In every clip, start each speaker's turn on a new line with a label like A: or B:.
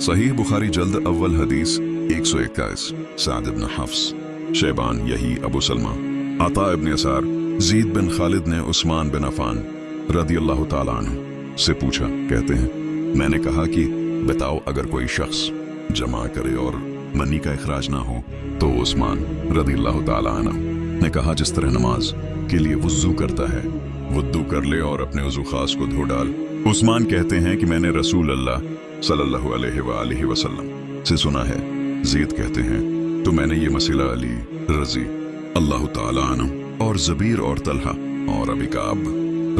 A: सहीह बुखारी जल्द अव्वल हदीस 121 साद इब्न हफ्स शेबान यही अबू सलमा अता इब्न यसार ज़ीद बिन खालिद ने उस्मान बिन अफान रदियल्लाहु ताला अन्हु से पूछा, कहते हैं मैंने कहा कि बताओ अगर कोई शख्स जमा करे और मनी का इखराज ना हो तो उस्मान रदियल्लाहु ताला अन्हु ने कहा जिस तरह नमाज के लिए वुज़ू करता है वुद्दू कर ले और अपने वज़ू खास को धो डाल। उस्मान कहते हैं कि मैंने रसूल अल्लाह सल्लल्लाहु अलैहि वसल्लम से सुना है। ज़ीद कहते हैं तो मैंने ये मसला अली रजी अल्लाह ताला अन्हु और ज़बीर और तलहा और अबी काब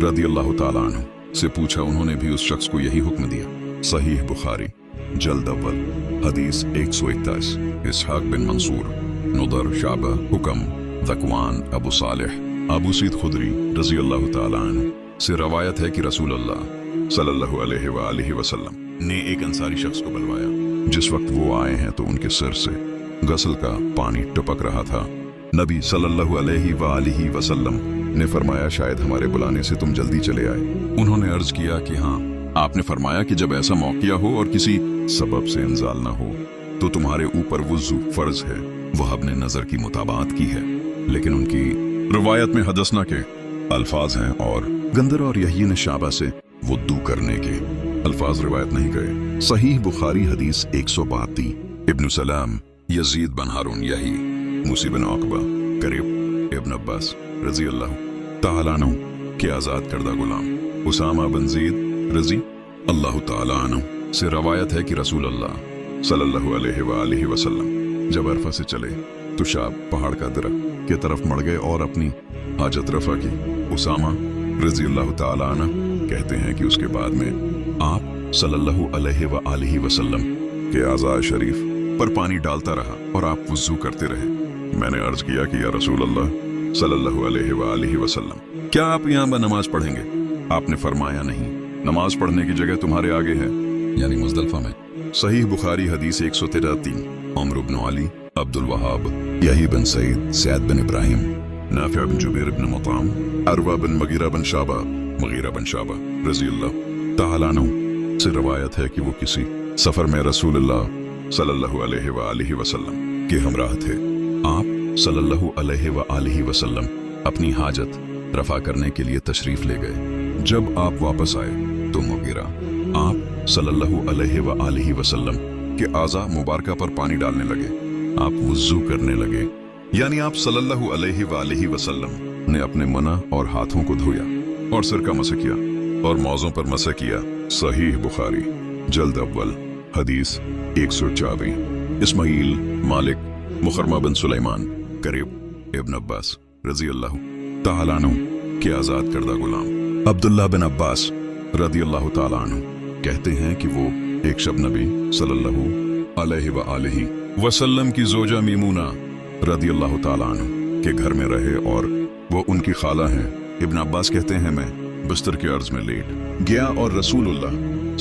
A: रदियल्लाहु ताला अन्हु से पूछा, उन्होंने भी उस शख्स को यही हुक्म दिया। सहीह बुखारी जल्द अव्वल हदीस 121 इसहाक बिन मंसूर नुदर शाबा हुकम ज़कवान अबू सालेह अबू सईद खुदरी रज़ी अल्लाह ताला अन्हु से रवायत है कि रसूल अल्लाह सल्लल्लाहु अलैहि वसल्लम ने एक अंसारी शख्स को बुलवाया। जिस वक्त वो आए हैं तो उनके सिर से गसल का पानी टपक रहा था। नबी सल्लल्लाहु अलैहि वसल्लम ने फरमाया, शायद हमारे बुलाने से तुम जल्दी चले आए। उन्होंने अर्ज किया कि हाँ। आपने फरमाया कि जब ऐसा मौक़िया हो और किसी सबब से इंजाल ना हो तो तुम्हारे ऊपर वुज़ू फर्ज है। वहाब ने नजर की मुताबात की है, लेकिन उनकी रिवायत में हदसना के अल्फाज हैं और गंदर और यही ने शाबा से वुद्दू करने के अल्फाज रिवायत नहीं गए। सहीह बुखारी हदीस 132 इब्न सलाम यजीद बन हारून यही मूसी बिन उक़बा करीब इब्न अब्बास रज़ी अल्लाह ताला अन्हु के आज़ाद करदा गुलाम उसामा बिन ज़ीद रज़ी अल्लाह ताला अन्हु से रवायत है कि रसूल अल्लाह सल्लल्लाहु अलैहि वसल्लम जब अरफा से चले तो शाब पहाड़ का दरख्त के तरफ मड़ गए और अपनी हाजत रफा की। उसामा रज़ी अल्लाह ताला अन्हु कहते हैं कि उसके बाद में आप सल्लल्लाहु अलैहि वसल्लम के आज़ा शरीफ पर पानी डालता रहा और आप वुज़ू करते रहे। मैंने अर्ज किया कि या रसूल अल्लाह सल्लल्लाहु अलैहि वसल्लम क्या आप यहाँ नमाज पढ़ेंगे? आपने फरमाया नहीं, नमाज पढ़ने की जगह तुम्हारे आगे है, यानी मुज़दलिफ़ा में। सहीह बुखारी हदीस 133 अम्र इब्न अली अब्दुल वहाब यही बिन सईद सैद बिन इब्राहिम नाफिअ बिन जुबैर बिन मुताम अरवा बिन मगीरा बिन शाबा रज़ी अल्लाह ताला अन्हु से रवायत है कि वो किसी सफर में रसूलुल्लाह सल्लल्लाहु अलैहि वसल्लम के हमराह थे। आप सल्लल्लाहु अलैहि वसल्लम अपनी हाजत रफा करने के लिए तशरीफ ले गए। जब आप वापस आए तो मुगीरा आप सल्लल्लाहु अलैहि वसल्लम के आज़ा मुबारका पर पानी डालने लगे। आप वुज़ू करने लगे, यानी आप सल्लल्लाहु अलैहि वसल्लम ने अपने मना और हाथों को धोया और सिर का मसह किया और मौज़ों पर मसह किया। सहीह बुखारी जल्द अव्वल हदीस 124 इस्माइल मालिक मुखरमा बिन सुलेमान करीब इब्न अब्बास रज़ी अल्लाह ताला अन्हु के आज़ाद करदा गुलाम अब्दुल्लाह बिन अब्बास रदियल्लाहु ताला अन्हु कहते हैं कि वो एक शब नबी सल्लल्लाहु अलैहि वसल्लम की जोजा मीमूना रदियल्लाहु ताला अन्हु के घर में रहे और वो उनकी खाला हैं। इब्न अब्बास कहते हैं मैं बिस्तर के अर्ज में लेट गया और रसूलुल्लाह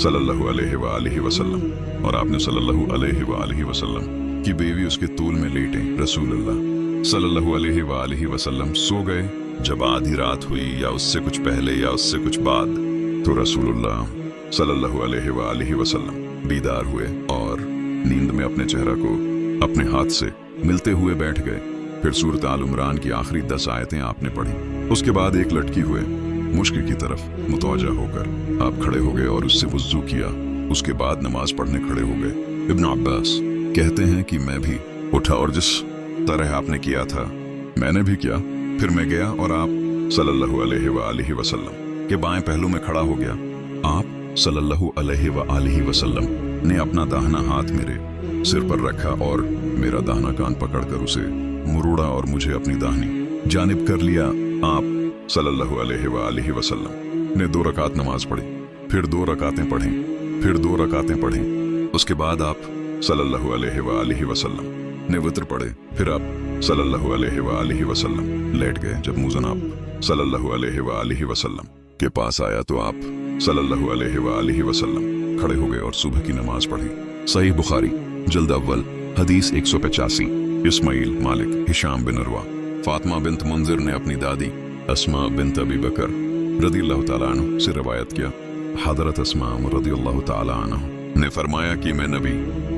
A: सल्लल्लाहु अलैहि वसल्लम और आपने सल्लल्लाहु अलैहि वसल्लम की बेवी उसके तूल में लेटे। रसूलुल्लाह सल्लल्लाहु अलैहि वसल्लम सो गए। जब आधी रात हुई या उससे कुछ पहले या उससे कुछ बाद तो रसूलुल्लाह सल्लल्लाहु अलैहि वसल्लम बीदार हुए और नींद में अपने चेहरा को अपने हाथ से मिलते हुए बैठ गए। फिर सूरत आल इमरान की आखिरी 10 आयतें आपने पढ़ी। उसके बाद एक लटकी हुए मुश्क की तरफ मुतवज्जा होकर आप खड़े हो गए और उससे वुज़ू किया। उसके बाद नमाज पढ़ने खड़े हो गए। इब्न अब्बास कहते हैं कि मैं भी उठा और जिस तरह आपने किया था मैंने भी किया। फिर मैं गया और आप सल्लल्लाहु अलैहि वसल्लम के बाएं पहलू में खड़ा हो गया। आप सल्लल्लाहु अलैहि वसल्लम ने अपना दाहिना हाथ मेरे सिर पर रखा और मेरा दाहिना कान पकड़कर उसे मुड़ोड़ा और मुझे अपनी दाहिनी जानिब कर लिया। आप सल्लल्लाहु अलैहि वसल्लम ने 2 रकात नमाज पढ़ी, फिर 2 रकातें पढ़ें, फिर 2 रकातें पढ़ें। उसके बाद आप सल्लल्लाहु अलैहि वसल्लम ने वित्र पढ़े। फिर आप सल्लल्लाहु अलैहि वसल्लम लेट गए। जब मुअज़्ज़िन आप सल्लल्लाहु अलैहि वसल्लम के पास आया तो आप सल्लल्लाहु अलैहि वसल्लम खड़े हो गए और सुबह की नमाज पढ़ी। सहीह बुखारी जल्द अव्वल हदीस 185 इस्माइल मालिक हिशाम बिन उरवा फातिमा बिन्त मुंज़िर ने अपनी दादी अस्मा बिन्त अबी बकर रदियल्लाहु ताला अन्हु से रवायत किया। हज़रत अस्मा रदियल्लाहु ताला अन्हा ने फरमाया कि मैं नबी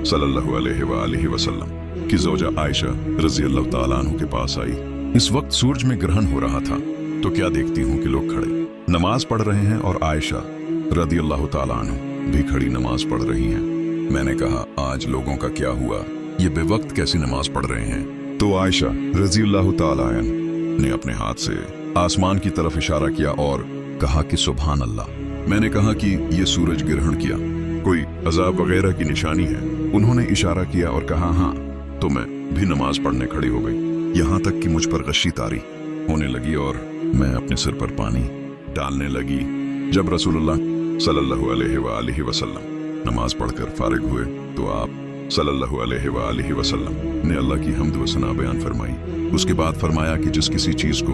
A: सल्लल्लाहु अलैहि वसल्लम की ज़ौजा आयशा रज़ी अल्लाह ताला अन्हु के पास आई। इस वक्त सूरज में ग्रहण हो रहा था, तो क्या देखती हूँ कि लोग खड़े नमाज पढ़ रहे हैं और आयशा रज़ी अल्लाह ताला अन्हु भी खड़ी नमाज पढ़ रही हैं। मैंने कहा, आज लोगों का क्या हुआ, ये बेवक्त कैसी नमाज पढ़ रहे हैं? तो आयशा रज़ी अल्लाह ताला अन्हा ने अपने हाथ से आसमान की तरफ इशारा किया और कहा कि सुभान अल्लाह। मैंने कहा कि ये सूरज ग्रहण किया कोई अजाब वगैरह की निशानी है? उन्होंने इशारा किया और कहा हाँ। तो मैं भी नमाज पढ़ने खड़ी हो गई, यहाँ तक कि मुझ पर गश्शी तारी होने लगी और मैं अपने सिर पर पानी डालने लगी। जब रसूलुल्लाह सल्लल्लाहु अलैहि वसल्लम नमाज पढ़कर फारिग हुए तो आप सल्लल्लाहु अलैहि वसल्लम ने अल्लाह की हम्द व सना बयान फरमाई। उसके बाद फरमाया कि जिस किसी चीज को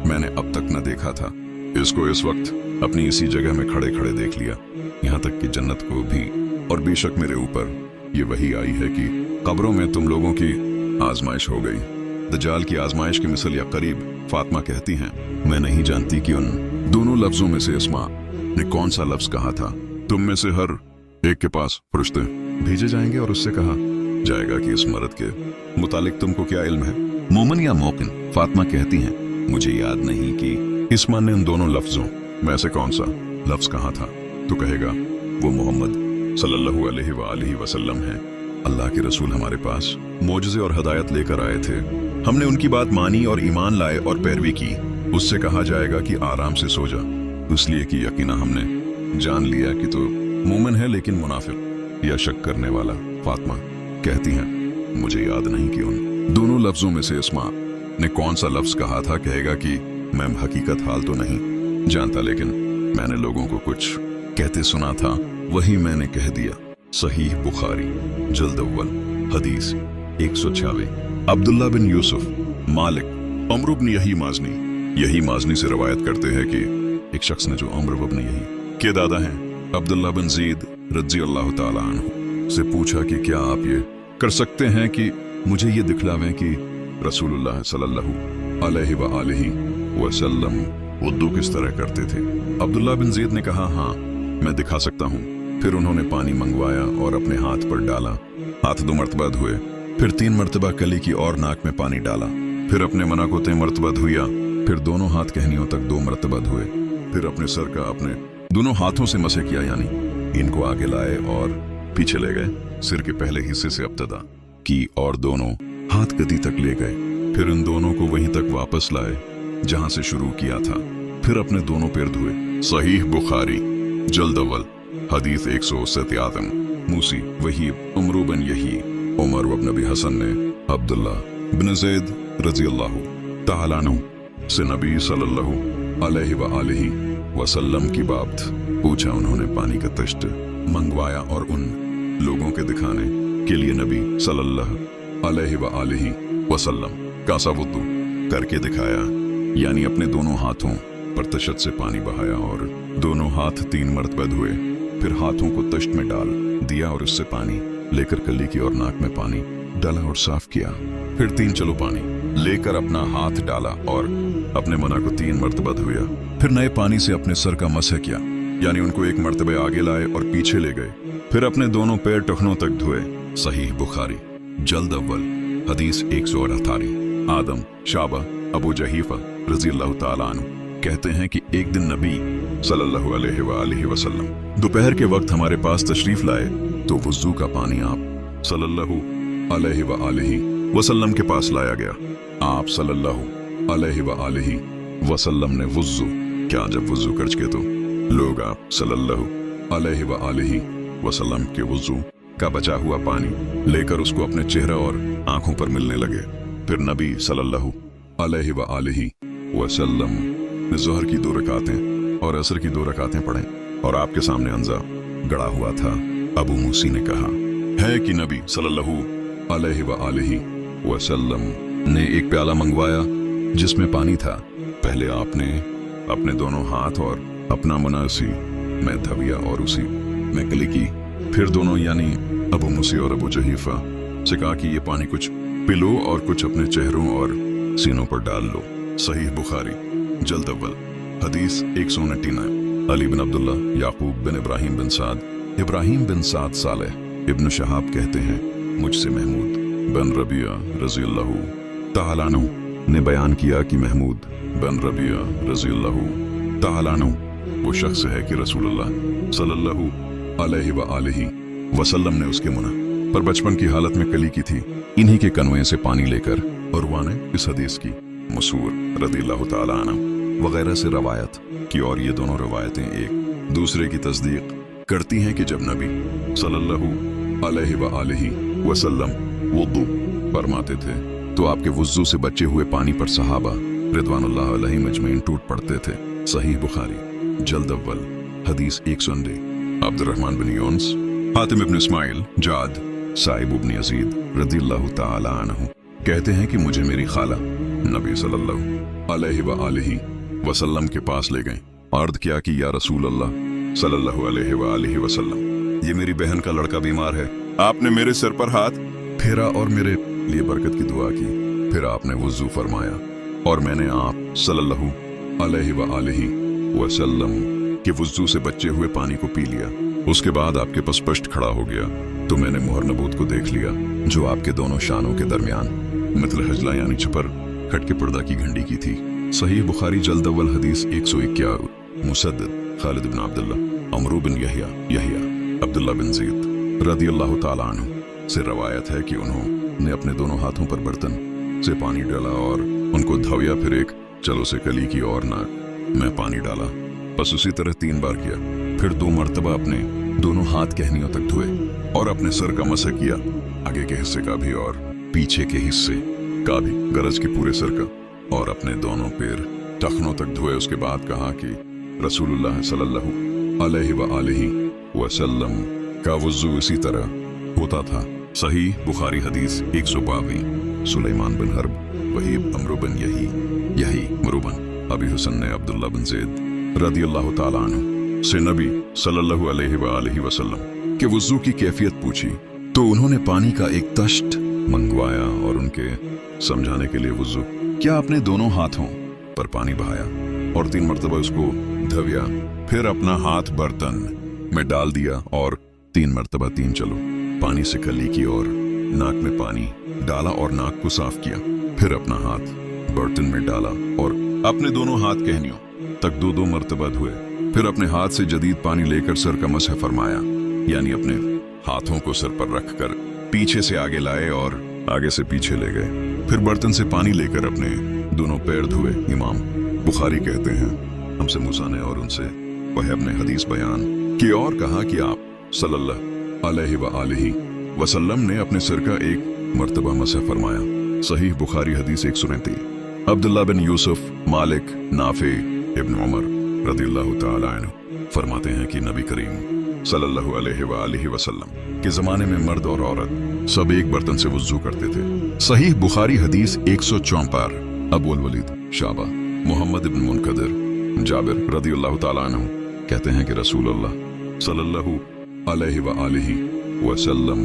A: मैंने अब तक न देखा था, इसको इस वक्त अपनी इसी जगह में खड़े खड़े देख लिया, यहाँ तक कि जन्नत को भी। और बेशक मेरे ऊपर ये वही आई है कि कब्रों में तुम लोगों की आजमाइश हो गई। दज्जाल की आजमाइश की मिसल या करीब। फातिमा कहती हैं, मैं नहीं जानती कि उन दोनों लफ्जों में से इस्मा ने कौन सा लफ्ज कहा था। तुम में से हर एक के पास फरिश्ते भेजे जाएंगे और उससे कहा जाएगा कि इस मर्द के मुतालिक तुमको क्या इल्म है, मोमिन या मौकिन? फातिमा कहती हैं, मुझे याद नहीं कि इस्मा ने उन दोनों लफ्जों में से कौन सा लफ्ज कहा था। तो कहेगा वो मोहम्मद सल्लल्लाहु अलैहि वसल्लम है। अल्लाह के रसूल हमारे पास मोजज़े और हदायत लेकर आए थे, हमने उनकी बात मानी और ईमान लाए और पैरवी की। उससे कहा जाएगा कि आराम से सो जा, इसलिए कि यकीना हमने जान लिया कि तो मोमिन है लेकिन मुनाफिक या शक करने वाला। फातिमा कहती हैं, मुझे याद नहीं कि उन दोनों लफ्जों में से इस्मा ने कौन सा लफ्ज कहा था। कहेगा कि मैं हकीकत हाल तो नहीं जानता, लेकिन मैंने लोगों को कुछ कहते सुना था, वही मैंने कह दिया। सहीह बुखारी जल्द अव्वल हदीस 196। अब्दुल्ला बिन यूसुफ मालिक अम्र इब्न यही माजनी से रवायत करते हैं कि एक शख्स ने, जो अम्र इब्न यही के दादा हैं, अब्दुल्ला बिन ज़ीद रज़ी अल्लाह ताला अन्हु से पूछा कि क्या आप ये कर सकते हैं कि मुझे ये दिखलावें कि रसूलुल्लाह सल्लल्लाहु अलैहि वसल्लम वुद्दू किस तरह करते थे? अब्दुल्ला बिन ज़ीद ने कहा, हाँ मैं दिखा सकता हूँ। फिर उन्होंने पानी मंगवाया और अपने हाथ पर डाला, हाथ 2 मरतबा धोए, फिर 3 मरतबा कली की और नाक में पानी डाला, फिर अपने मना को 3 मरतबा धोया, फिर दोनों हाथ कहनियों तक 2 मरतबा धोए, फिर अपने सर का अपने दोनों हाथों से मसे किया, यानी इनको आगे लाए और पीछे ले गए, सिर के पहले हिस्से से इब्तिदा की और दोनों हाथ गदी तक ले गए, फिर इन दोनों को वहीं तक वापस लाए जहां से शुरू किया था, फिर अपने दोनों पैर धोए। सहीह बुखारी जल्द अव्वल हदीस 187। मूसी वही उमर बिन यही उमर बिन नबी हसन ने अब्दुल्ला बिन ज़ैद रज़ी अल्लाह ताला अन्हु से नबी सल्लल्लाहु अलैहि वसल्लम की बात पूछा। उन्होंने पानी का तश्त मंगवाया और उन लोगों के दिखाने के लिए नबी सल्लल्लाहु अलैहि वसल्लम का सा वुद्दू करके दिखाया, यानी अपने दोनों हाथों पर तशत से पानी बहाया और दोनों हाथ 3 मरतबा धोए, फिर हाथों को तश्त में डाल दिया और उससे पानी लेकर कली की और नाक में पानी डाला और साफ किया, फिर 3 चलो पानी लेकर अपना हाथ डाला और अपने मना को 3 मरतबा धोया, फिर नए पानी से अपने सर का मसह किया, यानी उनको 1 मरतबे आगे लाए और पीछे ले गए, फिर अपने दोनों पैर टखनों तक धोए। सहीह बुखारी जल्द अव्वल हदीस 188। आदम शाबा अबू जहीफा रज़ी अल्लाह ताला अन्हु कहते हैं कि एक दिन नबी सल्लल्लाहु अलैहि वसल्लम दोपहर के वक्त हमारे पास तशरीफ लाए, तो वुज़ू का पानी आप सल्लल्लाहु अलैहि वसल्लम के पास लाया गया। आप सल्लल्लाहु अलैहि वसल्लम ने वुज़ू क्या जब वुज़ू कर चुके तो लोग आप सल्लल्लाहु अलैहि वसल्लम के वुज़ू का बचा हुआ पानी लेकर उसको अपने चेहरा और आंखों पर मिलने लगे। फिर नबी सल्लल्लाहु अलैहि वसल्लम ने ज़ोहर की 2 रकातें और असर की 2 रकातें पढ़ें और आपके सामने अंजा गड़ा हुआ था। अबू मूसी ने कहा है कि नबी सल्लल्लाहु अलैहि वसल्लम ने एक प्याला मंगवाया जिसमें पानी था। पहले आपने अपने दोनों हाथ और अपना मुना उसी में धविया और उसी में कली की, फिर दोनों यानी अबू मूसी और अबू जहीफा से कहा कि ये पानी कुछ पिलो और कुछ अपने चेहरों और सीनों पर डाल लो। सहीह बुखारी जल्द अव्वल हदीस 199। अली बिन अब्दुल्ला याकूब बिन इब्राहिम बिन साद इब्राहिम बिन साद सालेह इब्न शहाब कहते हैं, मुझसे महमूद बिन रबिया रज़ियल्लाहु ताला अन्हु ने बयान किया कि महमूद बिन रबिया रज़ियल्लाहु ताला अन्हु वो शख्स है कि रसूलुल्लाह सल्लल्लाहु अलैहि व आलिहि वसल्लम ने उसके मुना पर बचपन की हालत में कली की थी। इन्हीं के कन्वे से पानी लेकर उर्वा ने इस हदीस की मसूर रज़ियल्लाहु ताला अन्हु वगैरह से रवायत की, और ये दोनों रवायतें एक दूसरे की तस्दीक करती हैं कि जब नबी सल्लल्लाहु अलैहि व आलिहि वसल्लम वुज़ू फरमाते थे तो आपके वुज़ू से बचे हुए पानी पर सहाबा रिदवानुल्लाह अलैहिम अजमईन टूट पड़ते थे। सहीह बुखारी जल्द अव्वल हदीस 109। अब्दुर्रहमान बिन यूनुस, हातिम इब्न इस्माइल, जाद, साइब इब्न यजीद रज़ियल्लाहु ताला अन्हु कहते हैं कि मुझे मेरी खाला नबी सल्लल्लाहु अलैहि व आलिहि वसल्लम के पास ले गए। अर्ज़ किया कि या रसूल अल्लाह सल्लल्लाहु अलैहि व आलिहि वसल्लम, ये मेरी बहन का लड़का बीमार है। आपने मेरे सिर पर हाथ फेरा और मेरे लिए बरकत की दुआ की। फिर आपने वुज़ू फरमाया और मैंने आप सल्लल्लाहु अलैहि व आलिहि वसल्लम के वुज़ू से बचे हुए पानी को पी लिया। उसके बाद आपके पास स्पष्ट खड़ा हो गया तो मैंने मुहर नबूत को देख लिया जो आपके दोनों शानों के दरमियान मतलब हजला यानी छपर खटके पर्दा की घंटी की थी। सहीह बुखारी जल्द अव्वल हदीस 151। मुसद्दद खालिद बिन अब्दुल्लाह अमरू बिन यहिया अब्दुल्लाह बिन ज़ीद रज़ियल्लाहु ताला अन्हु से रवायत है कि उन्होंने अपने दोनों हाथों पर बर्तन से पानी डाला और उनको धोया, फिर एक चलो से कली की और नाक में पानी डाला। बस उसी तरह 3 बार किया। फिर 2 मरतबा अपने दोनों हाथ कहनियों तक धोए और अपने सर का मसह किया, आगे के हिस्से का भी और पीछे के हिस्से का भी, गरज के पूरे सर का, और अपने दोनों पैर टखनों तक धोए। उसके बाद कहा कि रसूलुल्लाह सल्लल्लाहु अलैहि व आलिहि वसल्लम का वुज़ू इसी तरह होता था। सही बुखारी हदीस 152। सुलेमान बिन हर्ब वहीब अमरू बिन यही मरूबन अबी हुसैन ने अब्दुल्ला बिन ज़ैद रज़ियल्लाहु ताला अन्हु से नबी सल्लल्लाहु अलैहि व आलिहि वसल्लम के वुज़ू की कैफियत पूछी तो उन्होंने पानी का एक तश्त मंगवाया और उनके समझाने के लिए वुज़ू क्या अपने दोनों हाथों पर पानी बहाया और 3 मरतबा उसको धोया। फिर अपना हाथ बर्तन में डाल दिया और 3 मरतबा 3 चलो पानी से कली की और नाक में पानी डाला और नाक को साफ किया। फिर अपना हाथ बर्तन में डाला और अपने दोनों हाथ कहनियों तक 2-2 मरतबा धोए। फिर अपने हाथ से जदीद पानी लेकर सर का मसह फरमाया, यानी अपने हाथों को सर पर रखकर पीछे से आगे लाए और आगे से पीछे ले गए। फिर बर्तन से पानी लेकर अपने दोनों पैर धोए। इमाम बुखारी कहते हैं हमसे मूसा ने और उनसे वह अपने हदीस बयान की और कहा कि आप सल्लल्लाहु अलैहि व आलिहि वसल्लम ने अपने सिर का 1 मरतबा मसह फरमाया। सहीह बुखारी हदीस 139। अब्दुल्ला बिन यूसुफ, मालिक, नाफे इब्न उमर रज़ियल्लाहु ताला अन्हु फरमाते हैं कि नबी करीम सल्लल्लाहु अलैहि व आलिहि वसल्लम के जमाने में मर्द और औरत सब एक बर्तन से वुज़ू करते थे। सहीह बुखारी हदीस 154। अबुल वलीद शाबा मोहम्मद इब्न मुनकदिर जाबिर रज़ियल्लाहु ताला अन्हु कहते हैं कि रसूलुल्लाह सल्लल्लाहु अलैहि व आलिहि वसल्लम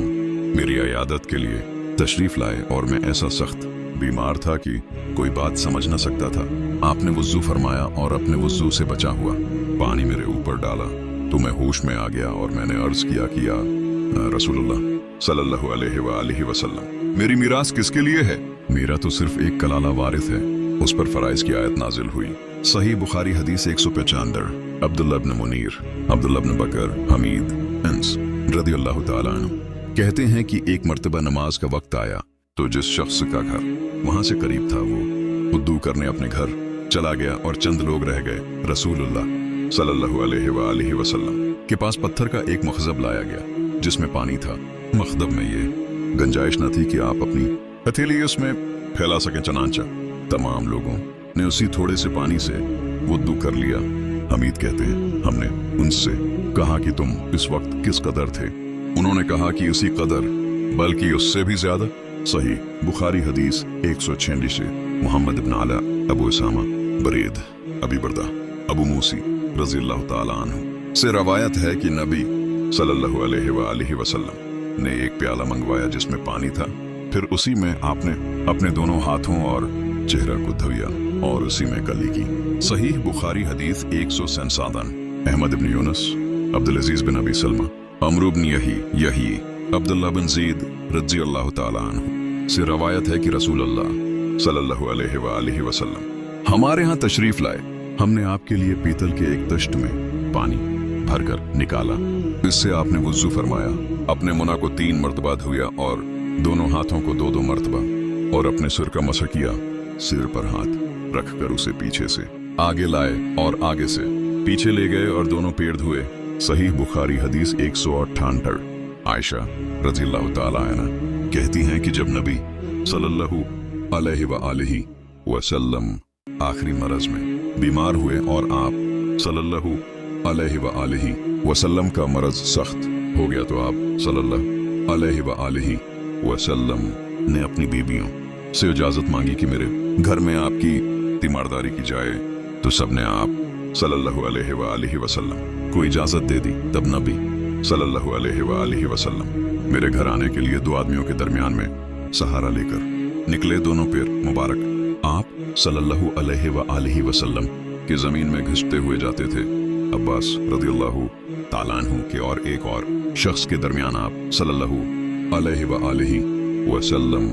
A: मेरी इयादत के लिए तशरीफ लाए और मैं ऐसा सख्त बीमार था कि कोई बात समझ न सकता था। आपने वुज़ू फरमाया और अपने वुज़ू से बचा हुआ पानी मेरे ऊपर डाला तो मैं होश में आ गया और मैंने अर्ज किया कि या रसूलुल्लाह सल्लल्लाहु अलैहि व आलिहि वसल्लम मेरी मीरास किसके लिए है? मेरा तो सिर्फ एक कलाला वारिस है। उस पर फराइज की आयत नाजिल हुई। सही बुखारी हदीस 195। अब्दुल्ला इब्न मुनीर, अब्दुल्ला इब्न बकर, हमीद अंस रज़ियल्लाहु ताला अन्हु कहते हैं कि एक मर्तबा नमाज का वक्त आया तो जिस शख्स का घर वहां से करीब था वो वुज़ू करने अपने घर चला गया और चंद लोग रह गए। रसूलुल्लाह सल्लल्लाहु अलैहि व आलिहि वसल्लम के पास पत्थर का एक मखज़ब लाया गया जिसमें पानी था। मखदब में ये गुंजाइश न थी कि आप अपनी हथेली उसमें फैला सकें चनांचा। तमाम लोगों ने उसी थोड़े से पानी से वुज़ू कर लिया। हमीद कहते हैं हमने उनसे कहा कि तुम इस वक्त किस कदर थे? उन्होंने कहा कि उसी कदर बल्कि उससे भी ज्यादा। सही बुखारी हदीस 146। मोहम्मद इब्न अला, अबू उसामा, बरीद, अबी बर्दा, अबू मूसी रज़ियल्लाहु ताला अन्हु से रवायत है कि नबी सल्लल्लाहु अलैहि व आलिहि वसल्लम ने एक प्याला मंगवाया जिसमें पानी था। फिर उसी में आपने अपने दोनों हाथों और चेहरा को धोया और उसी में कली की। सहीह बुखारी हदीस 157। अहमद इब्न यूनुस, अब्दुल अजीज बिन अबी सलमा, अमर इब्न यही अब्दुल्लाह बिन ज़ीद रज़ी अल्लाह ताला अन्हु से रवायत है कि रसूल अल्लाह सल्लल्लाहु अलैहि वसल्लम हमारे यहाँ तशरीफ लाए। हमने आपके लिए पीतल के एक तश्त में पानी भरकर निकाला। इससे आपने वुज़ू फरमाया, अपने मुना को 3 मरतबा धोया और दोनों हाथों को 2-2 मरतबा, और अपने सिर का मसह किया। सिर पर हाथ रखकर उसे पीछे से आगे लाए और आगे से पीछे ले गए और दोनों पैर धोए। सही बुखारी हदीस 168। आयशा रज़ियल्लाहु ताला अन्हा कहती हैं कि जब नबी सल्लल्लाहु अलैहि वसल्लम आखिरी मरज में बीमार हुए और आप सल्लल्लाहु अलैहि वसल्लम का मरज सख्त हो गया तो आप सल्लल्लाहु अलैहि वसल्लम ने अपनी बीबियों से इजाजत मांगी कि मेरे घर में आपकी तीमारदारी की जाए, तो सबने आप सल्लल्लाहु अलैहि वसल्लम को इजाजत दे दी। तब नबी सल्लल्लाहु अलैहि वसल्लम मेरे घर आने के लिए 2 आदमियों के दरमियान में सहारा लेकर निकले। दोनों पैर मुबारक आप सल्लल्लाहु अलैहि वसल्लम की जमीन में घिसते हुए जाते थे। अब्बास रज़ियल्लाहु ताला अन्हु के और एक और शख्स के दरमियान आप सल्लल्लाहु अलैहि वसल्लम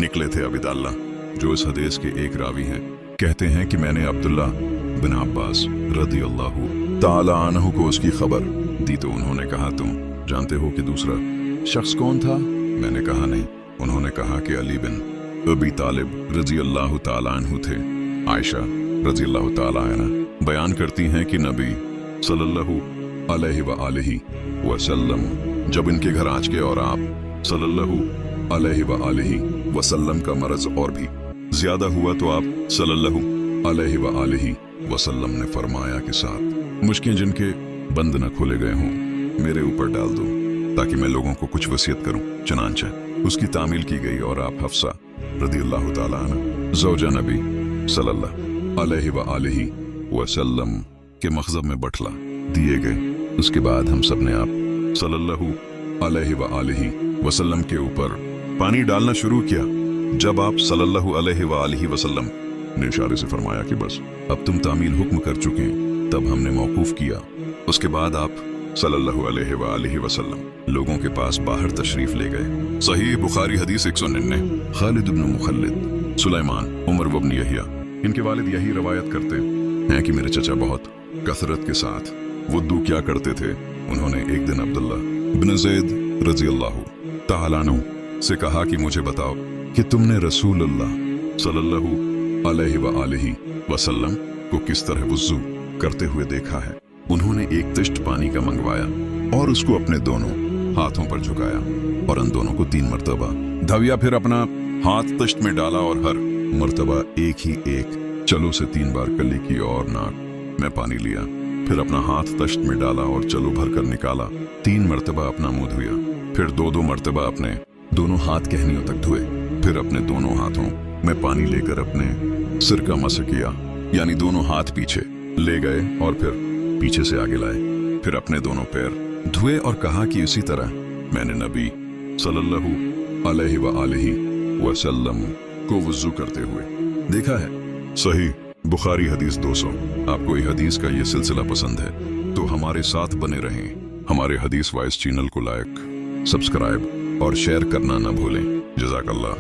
A: निकले थे। अब्दुल्लाह जो इस हदीस के एक रावी हैं कहते हैं कि मैंने अब्दुल्ला बिन अब्बास रज़ियल्लाहु ताला अन्हु को उसकी खबर दी तो उन्होंने कहा, तुम जानते हो कि दूसरा शख्स कौन था? मैंने कहा नहीं। उन्होंने कहा कि अली बिन अबी तालिब रज़ियल्लाहु ताला अन्हु थे। आयशा रज़ियल्लाहु ताला अन्हा बयान करती हैं कि नबी सल्लल्लाहु अलैहि वसल्लम जब इनके घर आज के और आप सल्लल्लाहु अलैहि वसल्लम का मरज और भी ज्यादा हुआ तो आप सल्लल्लाहु अलैहि वसल्लम ने फरमाया कि 7 मुश्किलें जिनके बंद न खोले गए हों मेरे ऊपर डाल दो ताकि मैं लोगों को कुछ वसीयत करूं। चनांचे उसकी तामील की गई और आप हफ्सा रज़ियल्लाहु ताला अन्हा ज़ौजा नबी सल्लल्लाहु अलैहि वसल्लम के मखज़ब में बटला दिए गए। उसके बाद हम सब ने आप सल्लल्लाहु अलैहि वसल्लम के ऊपर पानी डालना शुरू किया। जब आप सल्लल्लाहु अलैहि वसल्लम ने इशारे से फरमाया कि बस अब तुम तामील हुक्म कर चुके हैं, तब हमने मौकूफ किया। उसके बाद आप सल्लल्लाहु अलैहि वसल्लम लोगों के पास बाहर तशरीफ ले गए। सही बुखारी हदीस 199। खालिद इब्न मुखल्लिद सुलेमान उमर इब्न यहिया इनके वालिद यही रवायत करते हैं कि मेरे चचा बहुत कसरत के साथ वुदू क्या करते थे। उन्होंने एक दिन अब्दुल्ला बिन ज़ैद रज़ियल्लाहु ताला अन्हु से कहा कि मुझे बताओ कि तुमने रसूलुल्लाह सल्लल्लाहु अलैहि वसल्लम को किस तरह वुज़ू करते हुए देखा है। उन्होंने एक तश्त पानी का मंगवाया और उसको अपने दोनों हाथों पर झुकाया और उन दोनों को 3 मरतबा धविया, फिर अपना हाथ तश्त में डाला और हर मरतबा एक चलो से 3 बार कली की और नाक में पानी लिया, फिर अपना हाथ तश्त में डाला और चलो भर कर निकाला। 3 मरतबा अपना मुंह धोया, फिर 2-2 मरतबा अपने दोनों हाथ कहनियों तक धोए, फिर अपने दोनों हाथों में पानी लेकर अपने सिर का मसह किया, यानी दोनों हाथ पीछे ले गए और फिर पीछे से आगे लाए, फिर अपने दोनों पैर धोए और कहा कि इसी तरह मैंने नबी सल्लल्लाहु अलैहि वसल्लम को वुज़ू करते हुए देखा है। सही बुखारी हदीस 200। आपको ये हदीस का ये सिलसिला पसंद है तो हमारे साथ बने रहें। हमारे हदीस वाइज चैनल को लाइक, सब्सक्राइब और शेयर करना न भूलें। जज़ाकल्लाह।